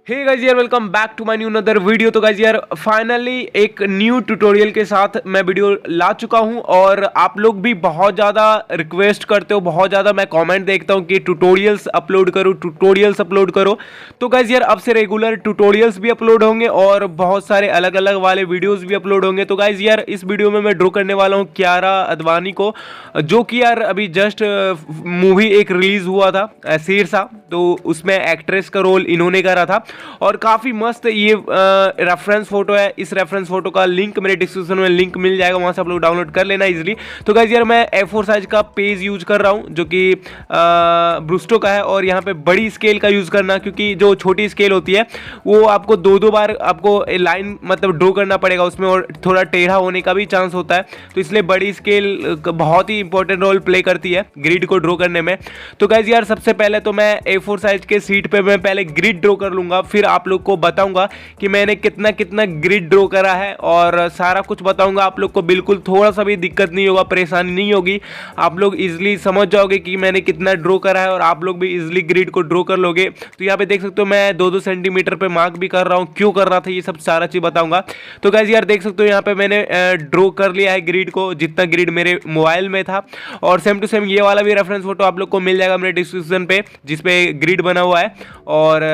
हे guys यार, welcome back to my new another video. तो guys यार फाइनली एक न्यू ट्यूटोरियल के साथ मैं वीडियो ला चुका हूं और आप लोग भी बहुत ज़्यादा रिक्वेस्ट करते हो, बहुत ज़्यादा मैं कमेंट देखता हूं कि ट्यूटोरियल्स अपलोड करो। तो गाइस यार अब से रेगुलर ट्यूटोरियल्स भी अपलोड होंगे और बहुत सारे अलग अलग वाले वीडियोज़ भी अपलोड होंगे। तो गाइस यार इस वीडियो में मैं ड्रॉ करने वाला हूँ कियारा अडवाणी को, जो कि यार अभी जस्ट मूवी एक रिलीज़ हुआ था शेरशाह, तो उसमें एक्ट्रेस का रोल इन्होंने करा था और काफ़ी मस्त ये रेफरेंस फोटो है। इस रेफरेंस फोटो का लिंक मेरे डिस्क्रिप्शन में लिंक मिल जाएगा, वहाँ से आप लोग डाउनलोड कर लेना इजीली। तो गाइस यार मैं A4 साइज का पेज यूज कर रहा हूँ जो कि ब्रूस्टो का है, और यहाँ पे बड़ी स्केल का यूज़ करना, क्योंकि जो छोटी स्केल होती है वो आपको दो बार आपको लाइन मतलब ड्रॉ करना पड़ेगा उसमें, और थोड़ा टेढ़ा होने का भी चांस होता है, तो इसलिए बड़ी स्केल बहुत ही इंपॉर्टेंट रोल प्ले करती है ग्रिड को ड्रॉ करने में। तो गाइस यार सबसे पहले तो मैं A4 साइज के सीट पे मैं पहले ग्रिड ड्रॉ कर लूँगा, फिर आप लोग को बताऊंगा कि मैंने कितना कितना ग्रिड ड्रॉ करा है और सारा कुछ बताऊंगा आप लोग को। बिल्कुल थोड़ा सा भी दिक्कत नहीं होगा, परेशानी नहीं होगी, आप लोग इजीली समझ जाओगे कि मैंने कितना ड्रॉ करा है और आप लोग भी इजीली ग्रिड को ड्रॉ कर लोगे। तो यहाँ पे देख सकते हो मैं 2-2 सेंटीमीटर पे मार्क भी कर रहा हूँ, क्यों कर रहा था ये सब सारा चीज़ बताऊंगा। तो गाइस यार देख सकते हो यहाँ पे मैंने ड्रॉ कर लिया है ग्रिड को, जितना ग्रिड मेरे मोबाइल में था, और सेम टू सेम ये वाला भी रेफरेंस फोटो आप लोग को मिल जाएगा मेरे डिस्क्रिप्शन पे, जिसपे ग्रिड बना हुआ है। और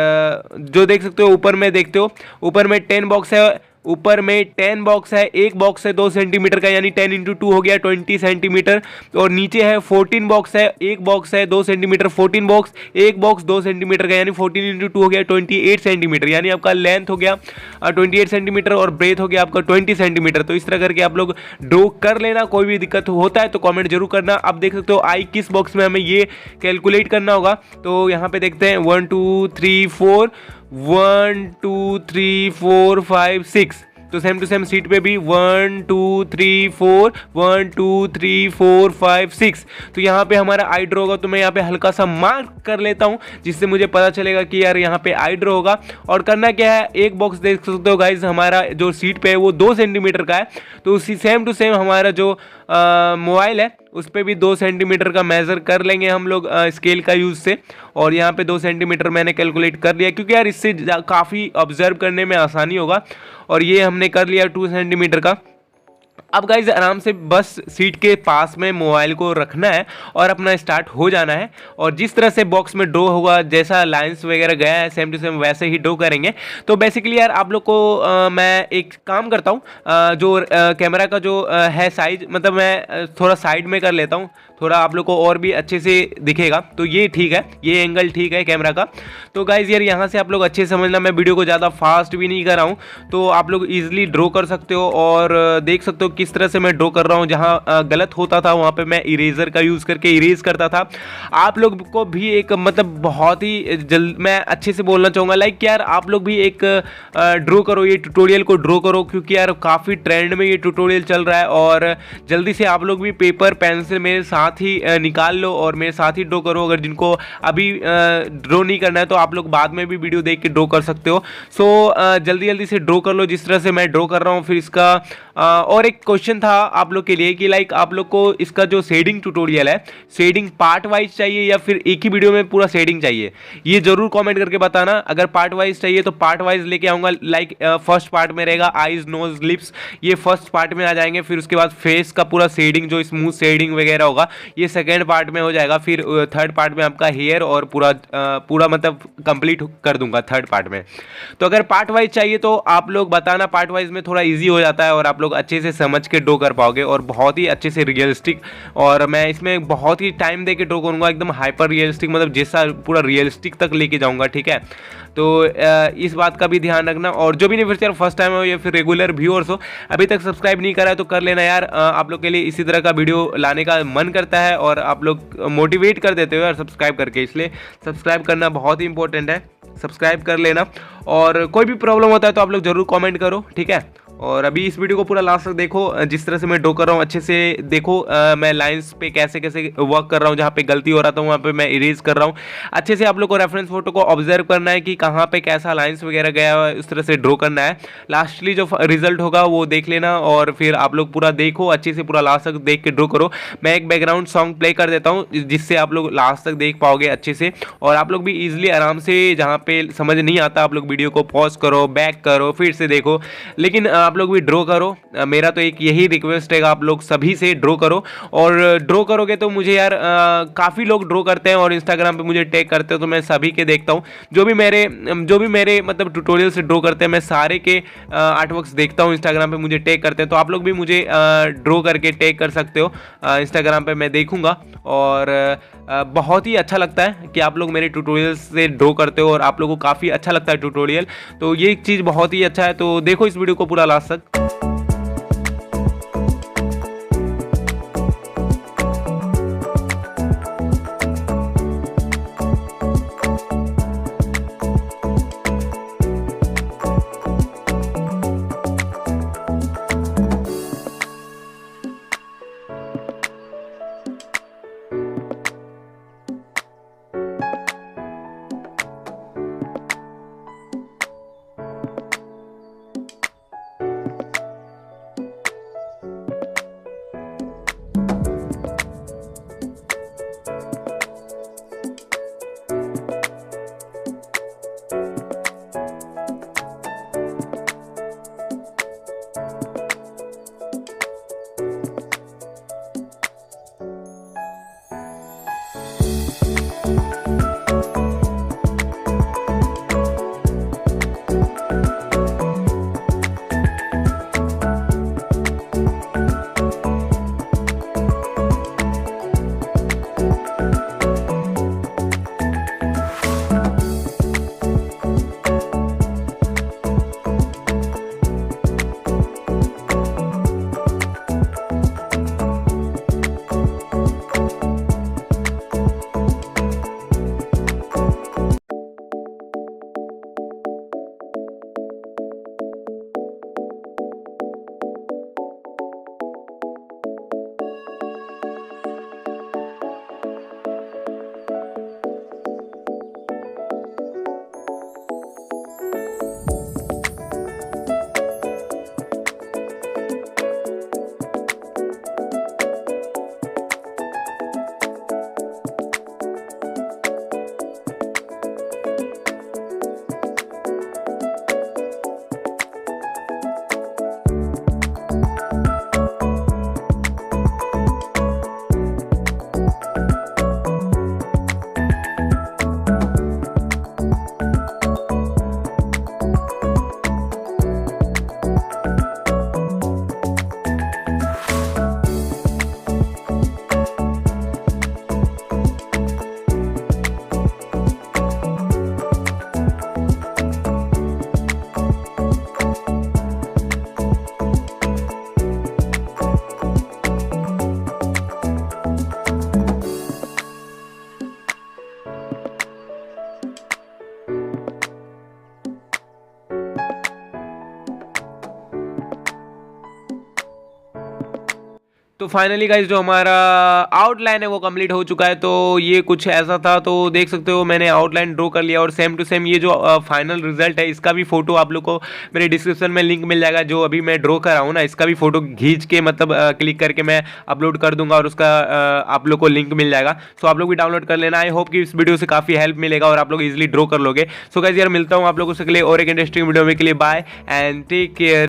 जो देख सकते हो ऊपर में देखते हो, ऊपर में 10 बॉक्स है, ऊपर में 10 बॉक्स है, एक बॉक्स है 2 सेंटीमीटर का, यानी 10x2 हो गया 20 सेंटीमीटर, और नीचे है 14 बॉक्स है, एक बॉक्स है 2 सेंटीमीटर, 14 बॉक्स, एक बॉक्स 2 सेंटीमीटर का, यानी 14x2 हो गया 28 सेंटीमीटर, यानी आपका लेंथ हो गया 28 सेंटीमीटर और ब्रेथ हो गया आपका 20 सेंटीमीटर। तो इस तरह करके आप लोग ड्रॉ कर लेना, कोई भी दिक्कत होता है तो कॉमेंट जरूर करना। अब देख सकते हो आई किस बॉक्स में हमें ये कैलकुलेट करना होगा। तो यहाँ पे देखते हैं 1 2 3 4 1 2 3 4 5 6। तो सेम टू सेम सीट पे भी 1 2 3 4 1 2 3 4 5 6। तो यहाँ पे हमारा आई ड्रॉ होगा, तो मैं यहाँ पे हल्का सा मार्क कर लेता हूँ, जिससे मुझे पता चलेगा कि यार यहाँ पे आई ड्रॉ होगा। और करना क्या है, एक बॉक्स देख सकते हो गाइज हमारा जो सीट पे है वो 2 सेंटीमीटर का है, तो उसी सेम टू सेम हमारा जो मोबाइल है उस पर भी 2 सेंटीमीटर का मेज़र कर लेंगे हम लोग स्केल का यूज़ से। और यहाँ पे 2 सेंटीमीटर मैंने कैलकुलेट कर लिया, क्योंकि यार इससे काफ़ी ऑब्जर्व करने में आसानी होगा। और ये हमने कर लिया 2 सेंटीमीटर का। अब गाइज आराम से बस सीट के पास में मोबाइल को रखना है और अपना स्टार्ट हो जाना है, और जिस तरह से बॉक्स में ड्रॉ होगा, जैसा लाइंस वगैरह गया है सेम टू सेम वैसे ही ड्रॉ करेंगे। तो बेसिकली यार आप लोग को मैं एक काम करता हूँ, जो कैमरा का जो है साइज, मतलब मैं थोड़ा साइड में कर लेता हूँ, थोड़ा आप लोग को और भी अच्छे से दिखेगा। तो ये ठीक है, ये एंगल ठीक है कैमरा का। तो गाइज यार यहाँ से आप लोग अच्छे से समझना, मैं वीडियो को ज़्यादा फास्ट भी नहीं कर रहा हूँ, तो आप लोग इजीली ड्रॉ कर सकते हो और देख सकते हो किस तरह से मैं ड्रॉ कर रहा हूँ। जहाँ गलत होता था वहाँ पे मैं इरेजर का यूज़ करके इरेज करता था। आप लोग को भी एक मतलब बहुत ही जल्द मैं अच्छे से बोलना चाहूँगा, लाइक यार आप लोग भी एक ड्रॉ करो, ये ट्यूटोरियल को ड्रॉ करो, क्योंकि यार काफ़ी ट्रेंड में ये ट्यूटोरियल चल रहा है। और जल्दी से आप लोग भी पेपर पेंसिल मेरे साथ ही निकाल लो और मेरे साथ ही ड्रॉ करो। अगर जिनको अभी ड्रॉ नहीं करना है तो आप लोग बाद में भी वीडियो देख के ड्रॉ कर सकते हो। सो जल्दी जल्दी से ड्रॉ कर लो जिस तरह से मैं ड्रॉ कर रहा हूँ। फिर इसका और एक क्वेश्चन था आप लोग के लिए कि लाइक आप लोग को इसका जो शेडिंग ट्यूटोरियल है, शेडिंग पार्ट वाइज चाहिए या फिर एक ही वीडियो में पूरा शेडिंग चाहिए, ये जरूर कमेंट करके बताना। अगर पार्ट वाइज चाहिए तो पार्ट वाइज लेके आऊँगा, लाइक फर्स्ट पार्ट में रहेगा आईज नोज लिप्स, ये फर्स्ट पार्ट में आ जाएंगे। फिर उसके बाद फेस का पूरा शेडिंग, जो स्मूथ शेडिंग वगैरह होगा, ये सेकेंड पार्ट में हो जाएगा। फिर थर्ड पार्ट में आपका हेयर और पूरा मतलब कंप्लीट कर दूंगा थर्ड पार्ट में। तो अगर पार्ट वाइज चाहिए तो आप लोग बताना, पार्ट वाइज में थोड़ा इजी हो जाता है और आप लोग अच्छे से समझ के ड्रॉ कर पाओगे और बहुत ही अच्छे से रियलिस्टिक। और मैं इसमें बहुत ही टाइम दे के ड्रॉ करूँगा, एकदम हाइपर रियलिस्टिक, मतलब जैसा पूरा रियलिस्टिक तक लेके जाऊँगा, ठीक है। तो इस बात का भी ध्यान रखना। और जो भी नहीं फिर फर्स्ट टाइम हो या फिर रेगुलर व्यूअर्स हो, अभी तक सब्सक्राइब नहीं करा है तो कर लेना यार। आप लोग के लिए इसी तरह का वीडियो लाने का मन करता है और आप लोग मोटिवेट कर देते हो यार सब्सक्राइब करके, इसलिए सब्सक्राइब करना बहुत ही इंपॉर्टेंट है, सब्सक्राइब कर लेना। और कोई भी प्रॉब्लम होता है तो आप लोग जरूर कमेंट करो, ठीक है। और अभी इस वीडियो को पूरा लास्ट तक देखो, जिस तरह से मैं ड्रॉ कर रहा हूँ अच्छे से देखो। मैं लाइंस पे कैसे कैसे वर्क कर रहा हूँ, जहाँ पे गलती हो रहा था वहाँ पे मैं इरेज कर रहा हूँ। अच्छे से आप लोग को रेफरेंस फोटो को ऑब्जर्व करना है कि कहाँ पे कैसा लाइंस वगैरह गया हुआ है, उस तरह से ड्रॉ करना है। लास्टली जो रिजल्ट होगा वो देख लेना और फिर आप लोग पूरा देखो, अच्छे से पूरा लास्ट तक देख के ड्रॉ करो। मैं एक बैकग्राउंड सॉन्ग प्ले कर देता हूँ जिससे आप लोग लास्ट तक देख पाओगे अच्छे से, और आप लोग भी इजीली आराम से, जहाँ पे समझ नहीं आता आप लोग वीडियो को पॉज करो, बैक करो, फिर से देखो, लेकिन आप लोग भी ड्रॉ करो। मेरा तो एक यही रिक्वेस्ट है, आप लोग सभी से ड्रॉ करो। और ड्रॉ करोगे तो मुझे यार काफ़ी लोग ड्रॉ करते हैं और इंस्टाग्राम पे मुझे टैग करते हो, तो मैं सभी के देखता हूँ। जो भी मेरे मतलब ट्यूटोरियल से ड्रॉ करते हैं, मैं सारे के आर्टवर्क्स देखता हूँ। इंस्टाग्राम पे मुझे टैग करते हैं, तो आप लोग भी मुझे ड्रॉ करके टैग कर सकते हो इंस्टाग्राम पे, मैं देखूंगा। और बहुत ही अच्छा लगता है कि आप लोग मेरे ट्यूटोरियल से ड्रॉ करते हो और आप लोगों को काफ़ी अच्छा लगता है ट्यूटोरियल, तो ये एक चीज़ बहुत ही अच्छा है। तो देखो इस वीडियो को पूरा लास्ट तक। तो फाइनली गाइज जो हमारा आउटलाइन है वो कंप्लीट हो चुका है। तो ये कुछ ऐसा था, तो देख सकते हो मैंने आउटलाइन ड्रॉ कर लिया और सेम टू सेम ये जो फाइनल रिजल्ट है इसका भी फोटो आप लोग को मेरे डिस्क्रिप्शन में लिंक मिल जाएगा। जो अभी मैं ड्रॉ कर रहा हूँ ना, इसका भी फोटो खींच के मतलब क्लिक करके मैं अपलोड कर दूंगा और उसका आप लोग को लिंक मिल जाएगा। सो आप लोग भी डाउनलोड कर लेना। आई होप कि इस वीडियो से काफ़ी हेल्प मिलेगा और आप लोग इजीली ड्रॉ कर लोगे। सो गाइज यार मिलता हूँ आप लोगों से के लिए और एक इंटरेस्टिंग वीडियो में, के लिए बाय एंड टेक केयर।